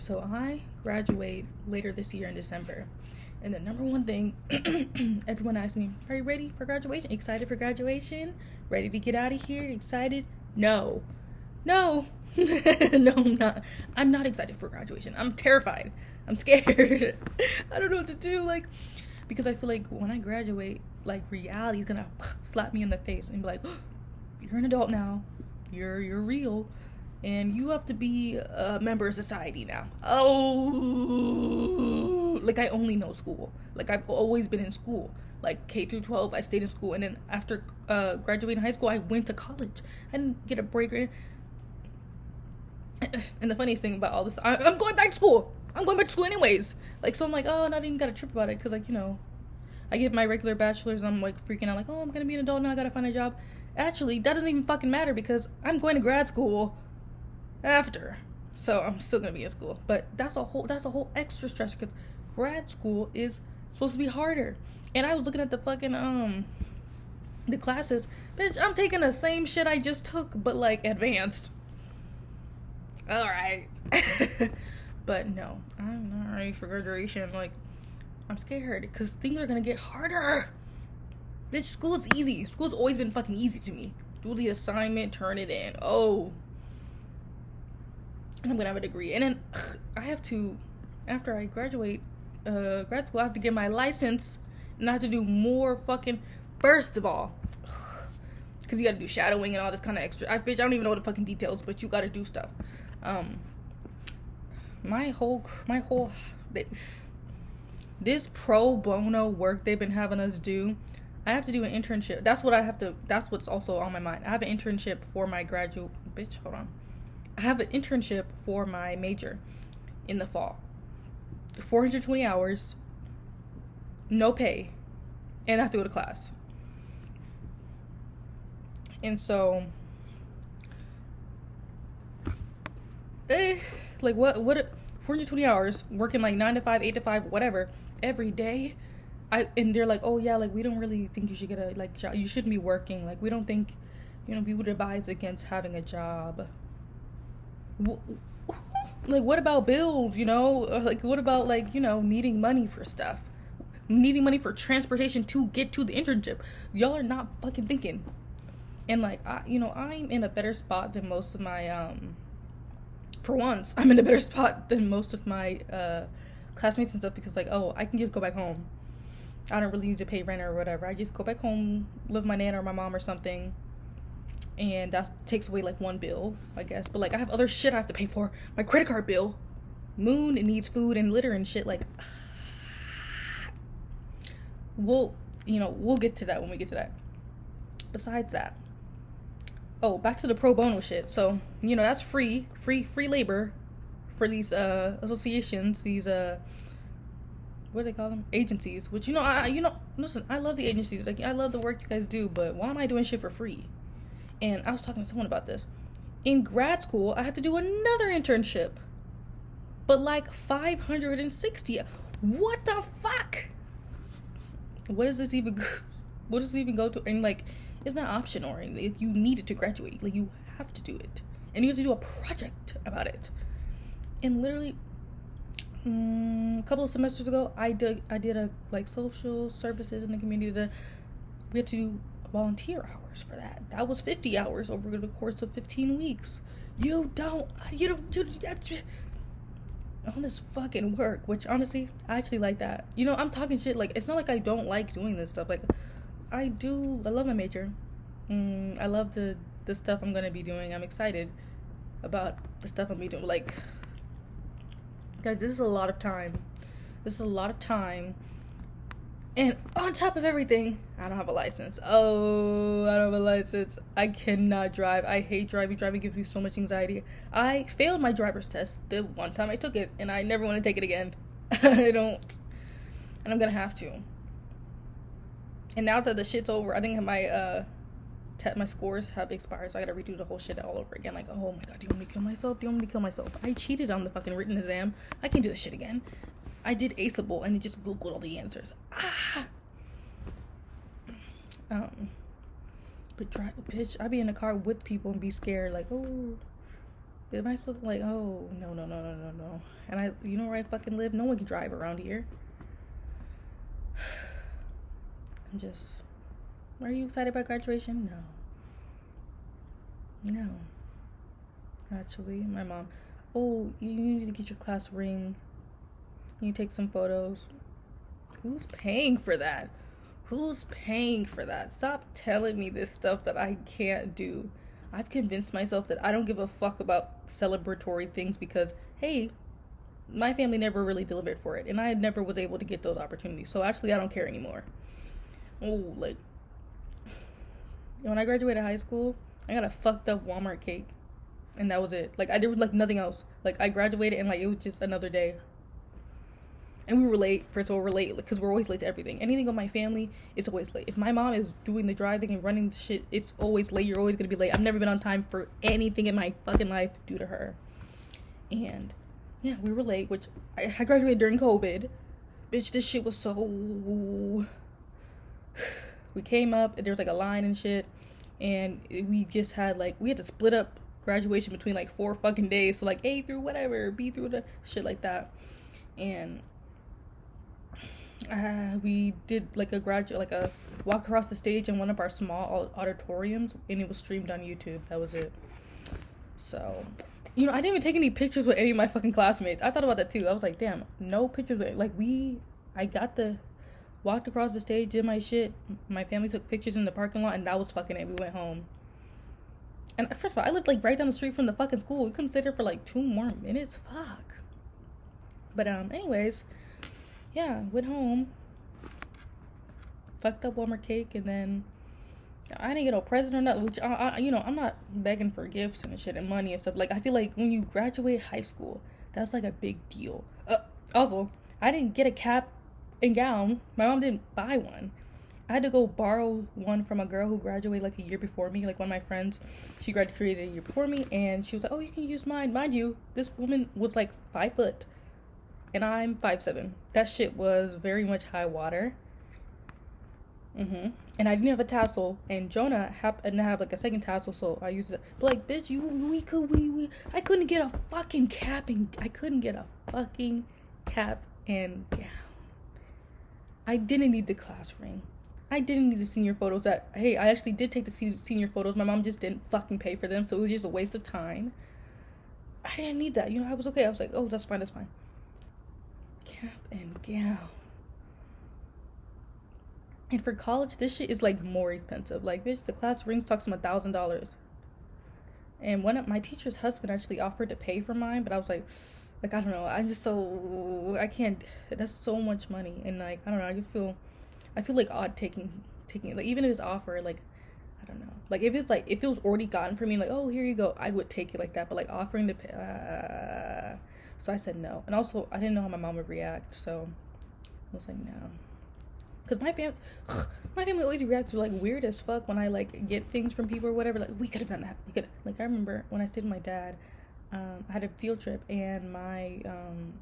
So I graduate later this year in December. And the number one thing everyone asks me, are you ready for graduation? Excited for graduation? Ready to get out of here? Excited? No. No. No, I'm not. I'm not excited for graduation. I'm terrified. I'm scared. I don't know what to do. Like, because I feel like when I graduate, like reality is gonna slap me in the face and be like, oh, you're an adult now. You're real. And you have to be a member of society now. Oh, like I only know school. Like I've always been in school. Like K through 12, I stayed in school, and then after graduating high school, I went to college. I didn't get a break. And the funniest thing about all this, I'm going back to school. I'm going back to school anyways. Like, so I'm like, oh, not even got a trip about it, because like, I get my regular bachelor's, and I'm like freaking out, like, oh, I'm gonna be an adult now. I gotta find a job. Actually, that doesn't even fucking matter because I'm going to grad school after, so I'm still gonna be in school. But that's a whole extra stress because grad school is supposed to be harder. And I was looking at the fucking the classes, bitch. I'm taking the same shit I just took, but like advanced. All right. But no, I'm not ready for graduation. Like, I'm scared because things are gonna get harder. Bitch, school is easy. School's always been fucking easy to me. Do the assignment, turn it in. Oh. And I'm gonna have a degree. And then I have to, after I graduate grad school, I have to get my license. And I have to do more fucking, first of all, because you gotta do shadowing and all this kind of extra. Bitch, I don't even know the fucking details, but you gotta do stuff. This pro bono work they've been having us do, I have to do an internship. That's what's also on my mind. I have an internship for my I have an internship for my major in the fall. 420 hours, no pay, and I have to go to class. And so, like what 420 hours, working like 9 to 5, 8 to 5, whatever, every day. And they're like, oh yeah, like we don't really think you should get a like job. You shouldn't be working. Like we don't think, we would advise against having a job. Like what about bills? Like what about like needing money for stuff, needing money for transportation to get to the internship? Y'all are not fucking thinking. And like I'm in a better spot than most of my for once I'm in a better spot than most of my classmates and stuff, because like, oh, I can just go back home. I don't really need to pay rent or whatever. I just go back home, live with my nana or my mom or something, and that takes away like one bill, I guess. But like I have other shit I have to pay for. My credit card bill, Moon needs food and litter and shit. Like we'll get to that when we get to that. Besides that, oh, back to the pro bono shit. So that's free labor for these associations, these what do they call them? Agencies. Which listen, I love the agencies. Like I love the work you guys do, but why am I doing shit for free? And I was talking to someone about this. In grad school, I had to do another internship, but like 560. What the fuck? What does this even go to? And like, it's not optional or anything. You need it to graduate. Like you have to do it, and you have to do a project about it. And literally, a couple of semesters ago, I did a like social services in the community. We had to do volunteer hours for that. That was 50 hours over the course of 15 weeks. You don't all this fucking work, which honestly, I actually like that. I'm talking shit. Like, it's not like I don't like doing this stuff. Like, I love my major. I love the stuff I'm gonna be doing. I'm excited about the stuff I'm gonna be doing. Like, guys, this is a lot of time. And on top of everything, I don't have a license. Oh, I don't have a license. I cannot drive. I hate driving. Driving gives me so much anxiety. I failed my driver's test the one time I took it, and I never want to take it again. I don't. And I'm gonna have to. And now that the shit's over, I think my my scores have expired, so I gotta redo the whole shit all over again. Like, oh my god, do you want me to kill myself? I cheated on the fucking written exam. I can't do this shit again. I did Aceable and it just googled all the answers. But bitch, I be in the car with people and be scared, like, oh, Am I supposed to like, oh, no. And you know where I fucking live? No one can drive around here. I'm just, are you excited about graduation? No. Actually, my mom, oh, you need to get your class ring. You take some photos. Who's paying for that? Stop telling me this stuff that I can't do. I've convinced myself that I don't give a fuck about celebratory things because, hey, my family never really delivered for it, and I never was able to get those opportunities. So actually, I don't care anymore. Oh, like, when I graduated high school, I got a fucked up Walmart cake, and that was it. Like, there was like nothing else. Like, I graduated, and like it was just another day. And we were late. First of all, we're late because we're always late to everything. Anything with my family, it's always late. If my mom is doing the driving and running the shit, it's always late. You're always gonna be late. I've never been on time for anything in my fucking life due to her. And yeah, we were late, which I graduated during COVID. Bitch, this shit was so... We came up, and there was like a line and shit. And we just had like, we had to split up graduation between like 4 fucking days. So like A through whatever, B through the shit like that. And we did like a walk across the stage in one of our small auditoriums, and it was streamed on YouTube. That was it. So, you know, I didn't even take any pictures with any of my fucking classmates. I thought about that too. I was like, damn, no pictures with, like, walked across the stage, did my shit. My family took pictures in the parking lot, and that was fucking it. We went home. And first of all, I lived like right down the street from the fucking school. We couldn't sit there for like 2 more minutes. Fuck. But anyways, yeah, went home. Fucked up Walmart cake, and then I didn't get no present or nothing. Which you know, I'm not begging for gifts and shit and money and stuff. Like, I feel like when you graduate high school, that's like a big deal. Also, I didn't get a cap and gown. My mom didn't buy one. I had to go borrow one from a girl who graduated like a year before me. Like, one of my friends, she graduated a year before me, and she was like, oh, you can use mine. Mind you, this woman was like 5 foot, and I'm 5'7". That shit was very much high water. And I didn't have a tassel, and Jonah happened to have like a second tassel, so I used it. But like, bitch, I couldn't get a fucking cap and gown. I didn't need the class ring. I didn't need the senior photos. I actually did take the senior photos. My mom just didn't fucking pay for them, so it was just a waste of time. I didn't need that. You know, I was okay. I was like, oh, that's fine. Cap and gown. And for college, this shit is like more expensive. Like, bitch, the class rings talks about $1,000. And one of my teacher's husband actually offered to pay for mine, but I was like, I don't know. I can't. That's so much money, and like, I don't know. I feel like odd taking it. Like, even if it's offered, like, I don't know. Like, if it was already gotten for me, like, oh, here you go, I would take it like that. But like, offering to pay, so I said no. And also, I didn't know how my mom would react, so I was like, no. Because my family always reacts like weird as fuck when I like get things from people or whatever. Like, we could have done that. Like, I remember when I stayed with my dad, I had a field trip, and my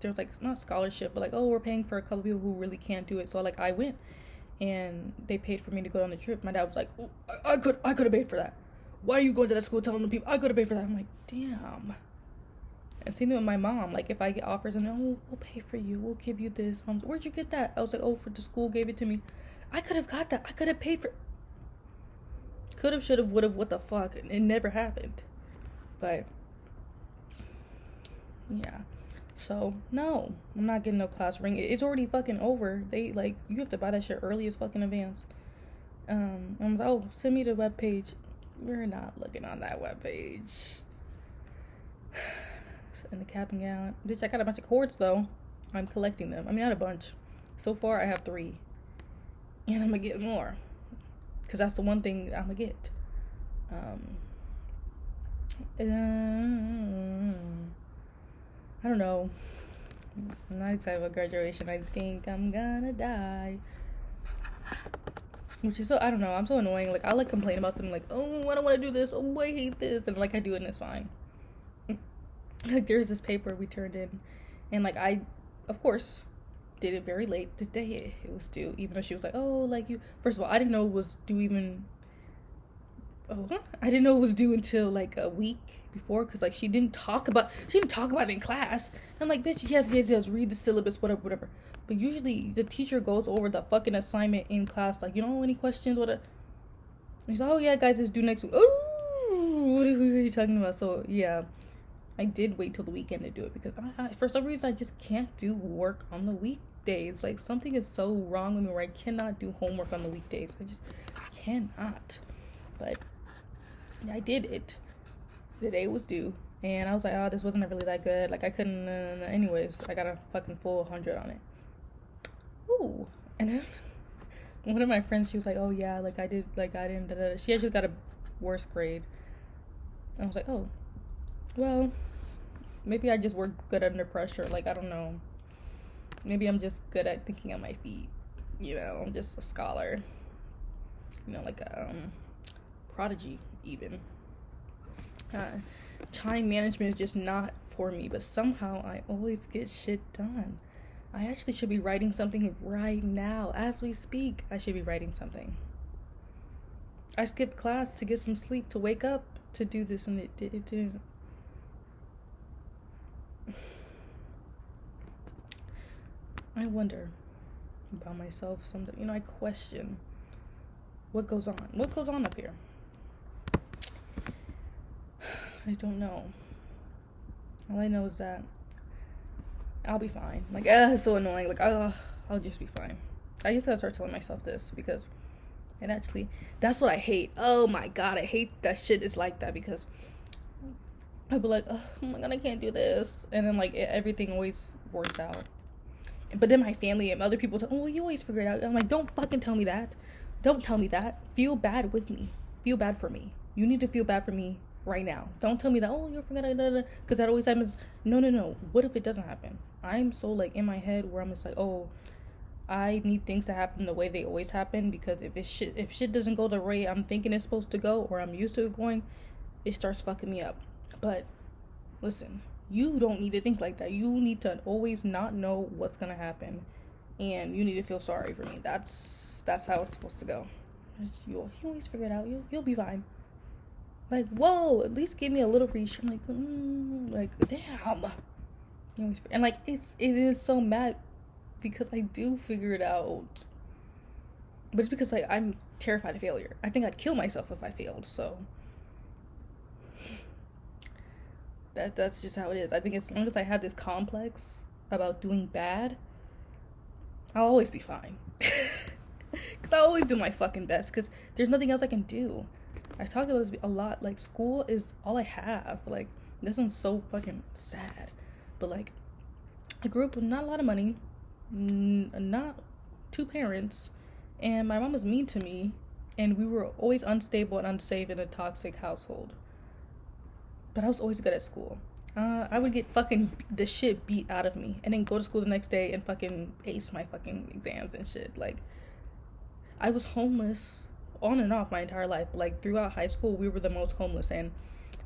there was like, not scholarship, but like, oh, we're paying for a couple people who really can't do it. So like, I went, and they paid for me to go on the trip. My dad was like, oh, I could have paid for that. Why are you going to that school telling the people I could have paid for that? I'm like, damn. And same thing with my mom. Like, if I get offers and oh, we'll pay for you, we'll give you this. Mom's, where'd you get that? I was like, oh, for the school gave it to me. I could have got that. I could have paid for. Could have, should have, would have. What the fuck? It never happened. But yeah. So no, I'm not getting no class ring. It's already fucking over. They like, you have to buy that shit early as fucking advance. I was like, oh, send me the webpage. We're not looking on that webpage. And the cap and gown. Bitch, I got a bunch of cords though. I'm collecting them. I mean, not a bunch. So far, I have 3. And I'm gonna get more. Because that's the one thing I'm gonna get. I don't know. I'm not excited about graduation. I think I'm gonna die. Which is so, I don't know. I'm so annoying. Like, I like complain about something like, oh, I don't want to do this. Oh, I hate this. And like, I do it and it's fine. Like, there's this paper we turned in, and like, I of course did it very late the day it was due, even though she was like, oh, like, you, first of all, I didn't know it was due even oh, I didn't know it was due until like a week before, because like she didn't talk about it in class. I'm like, bitch, yes, read the syllabus, whatever. But usually the teacher goes over the fucking assignment in class, like, you know, any questions, what? He's like, oh yeah, guys, it's due next week. Oh, what are you talking about? So yeah, I did wait till the weekend to do it, because I for some reason I just can't do work on the weekdays. Like, something is so wrong with me where I cannot do homework on the weekdays. I just cannot. But I did it. The day was due, and I was like, oh, this wasn't really that good. Like, I couldn't. Anyways, I got a fucking full 100 on it. Ooh, and then one of my friends, she was like, oh yeah, like I didn't. She actually got a worse grade. I was like, oh, well, maybe I just work good under pressure. Like, I don't know. Maybe I'm just good at thinking on my feet. You know, I'm just a scholar. You know, like a prodigy even. Time management is just not for me, but somehow I always get shit done. I actually should be writing something right now. As we speak, I should be writing something. I skipped class to get some sleep, to wake up, to do this, and it didn't. I wonder about myself sometimes. You know, I question what goes on. What goes on up here? I don't know. All I know is that I'll be fine. Like, it's so annoying. Like, I'll just be fine. I just gotta start telling myself this, because it actually, that's what I hate. Oh my god, I hate that shit is like that, because I'll be like, oh my god, I can't do this. And then, like, everything always works out. But then my family and other people tell, oh, you always figure it out. I'm like, don't fucking tell me that. Don't tell me that. Feel bad with me. Feel bad for me. You need to feel bad for me right now. Don't tell me that, oh, you're forgetting, because that always happens. No. What if it doesn't happen? I'm so, like, in my head where I'm just like, oh, I need things to happen the way they always happen, because if shit doesn't go the way I'm thinking it's supposed to go, or I'm used to it going, it starts fucking me up. But listen, you don't need to think like that. You need to always not know what's gonna happen, and you need to feel sorry for me. That's how it's supposed to go. You always figure it out. You'll be fine. Like, whoa, at least give me a little reassurance. Like, damn. And like, it is so mad, because I do figure it out, but it's because, like, I'm terrified of failure. I think I'd kill myself if I failed. So that's just how it is. I think as long as I have this complex about doing bad, I'll always be fine. Because I always do my fucking best, because there's nothing else I can do. I talked about this a lot. Like, school is all I have. Like, this one's so fucking sad. But, like, I grew up with not a lot of money, not two parents, and my mom was mean to me, and we were always unstable and unsafe in a toxic household. But I was always good at school. I would get fucking the shit beat out of me, and then go to school the next day and fucking ace my fucking exams and shit. Like, I was homeless on and off my entire life. Like, throughout high school, we were the most homeless, and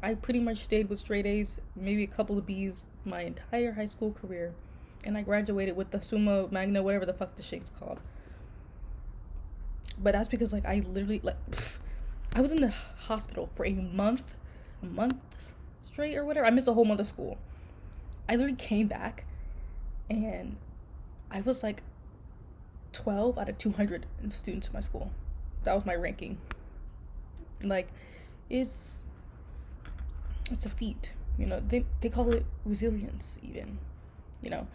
I pretty much stayed with straight A's, maybe a couple of B's my entire high school career, and I graduated with the summa magna, whatever the fuck the shit's called. But that's because, like, I literally, like, I was in the hospital for a month straight or whatever. I missed a whole month of school. I literally came back, and I was like 12 out of 200 students in my school. That was my ranking. Like, it's a feat. You know, they call it resilience even. You know,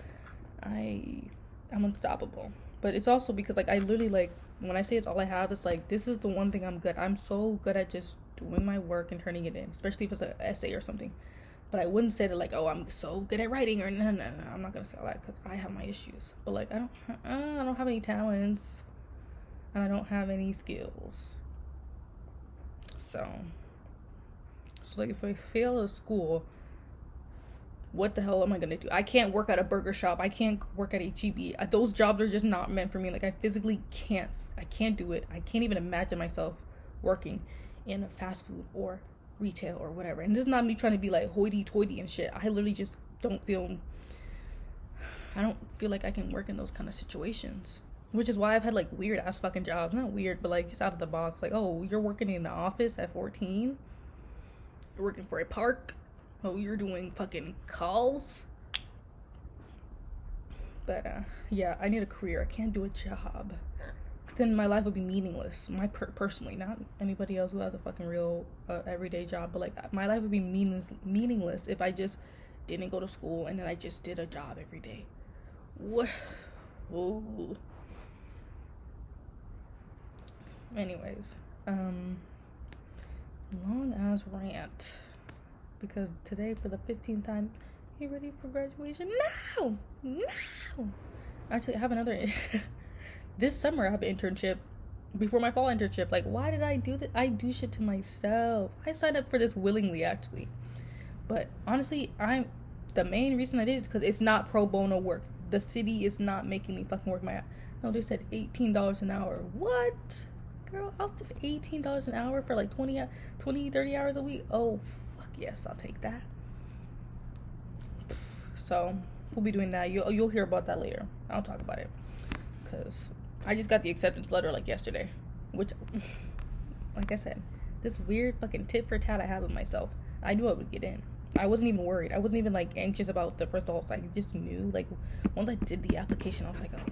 I'm unstoppable. But it's also because, like, I literally, like, when I say it's all I have, it's like, this is the one thing I'm good. I'm so good at just doing my work and turning it in, especially if it's an essay or something. But I wouldn't say that, like, oh, I'm so good at writing, or no. I'm not gonna say all that, because I have my issues. But, like, I don't have any talents, and I don't have any skills. So like, if I fail at school, what the hell am I gonna do? I can't work at a burger shop. I can't work at HEB. Those jobs are just not meant for me. Like, I physically can't. I can't do it. I can't even imagine myself working in a fast food or retail or whatever. And this is not me trying to be like hoity-toity and shit. I literally just don't feel like I can work in those kind of situations. which is why I've had like weird ass fucking jobs. Not weird, but like just out of the box. Like, oh, you're working in the office at 14. You're working for a park. Oh, you're doing fucking calls. But yeah, I need a career. I can't do a job. Then my life would be meaningless. Personally, not anybody else who has a fucking real everyday job, but like my life would be meaningless if I just didn't go to school and then I just did a job every day. What? Whoa. Anyways, long ass rant, because today for the 15th time, you ready for graduation? No. Actually, I have another. This summer I have an internship before my fall internship. Like, why did I do that? I do shit to myself. I signed up for this willingly, actually, but honestly, the main reason I did is because it's not pro bono work. The city is not making me fucking work my ass. No, they said $18 an hour. What? Girl, I'll take $18 an hour for like 20, 30 hours a week. Oh, fuck yes, I'll take that. So we'll be doing that. You'll hear about that later. I'll talk about it, because I just got the acceptance letter like yesterday, which, like I said, this weird fucking tit for tat I had with myself. I knew I would get in. I wasn't even worried. I wasn't even like anxious about the results. I just knew, like, once I did the application, I was like, oh,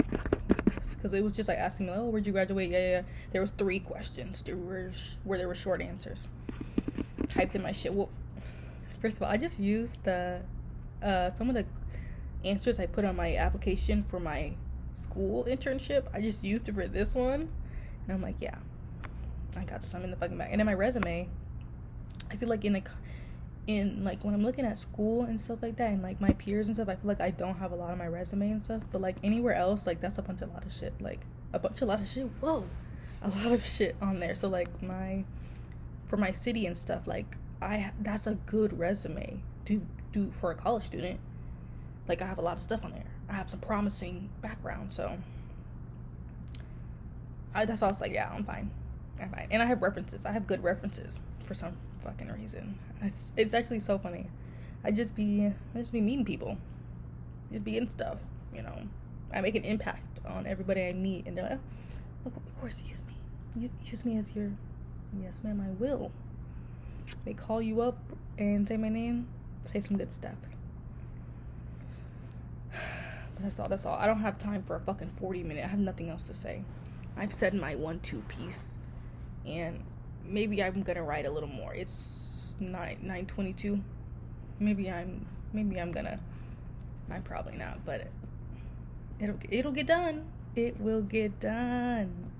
because it was just like asking me, oh, where'd you graduate? Yeah. There was 3 questions where there were short answers. Typed in my shit. Well, first of all, I just used the some of the answers I put on my application for my school internship. I just used it for this one, and I'm like, yeah, I got this. I'm in the fucking back. And in my resume, I feel like in when I'm looking at school and stuff like that, and like my peers and stuff, I feel like I don't have a lot on my resume and stuff. But like anywhere else, like that's a lot of shit. Whoa, a lot of shit on there. So like for my city and stuff, like that's a good resume to do for a college student. Like I have a lot of stuff on there. I have some promising background, so that's why I was like, yeah, I'm fine. And I have references. I have good references for some fucking reason. It's actually so funny. I just be meeting people, just being stuff, you know. I make an impact on everybody I meet, and they're like, oh, of course, use me. Use me as your, yes, ma'am, I will. They call you up and say my name, say some good stuff. But that's all. I don't have time for a fucking 40-minute. I have nothing else to say. I've said my 1-2 piece, and maybe I'm gonna write a little more. It's 9:22. Maybe I'm probably not, but it'll get done. It will get done.